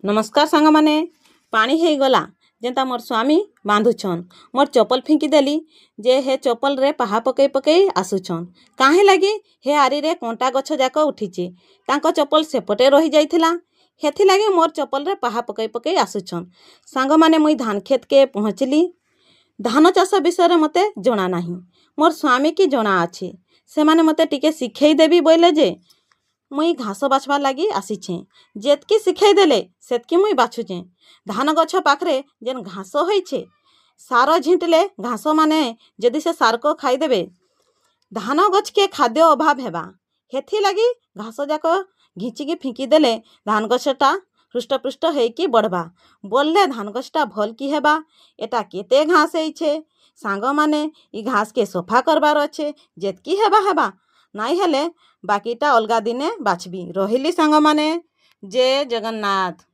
नमस्कार सांग माने पानी हे गला जेंता मोर स्वामी बांधुछन मोर चप्पल फिंकी देली जे हे चप्पल रे पहा पकई पकई आसुछन काहे लगी हे आरी रे कंटा गछ जाक उठिची तांको चप्पल सेपटे रही जाइथिला हेथि लगी मोर चप्पल रे पहा पकई पकई आसुछन। सांग माने मुई धान खेत के पहुँचली। धान चाष विषय मते जना नाही मोर स्वामी की जना अछि से माने मते टिके सिखई देबी बोले जे मुई घास बाछवा लगी आसीछे जेतकी शिखाई देले सेतकी मुई बाछुचे। धान गछ पाखरे जेन घास होइछे सार झिंटले घास माने जदि से सार को खाई देबे धान गछ के खाद्य अभाव हेबा हेथि लगी घास जाक घिचिकी फिंकी देले धान गछटा हृष्टपुष्ट हेकी बढ़बा बोलले धान गछटा भल की हेबा एटा केते घास हेइछे सांग माने ई घास के सफा करबार अच्छे जेतकी हेबा हेबा नाई हेले बाकीटा अलगा दिने बाछबी रहिली सांग माने जय जगन्नाथ।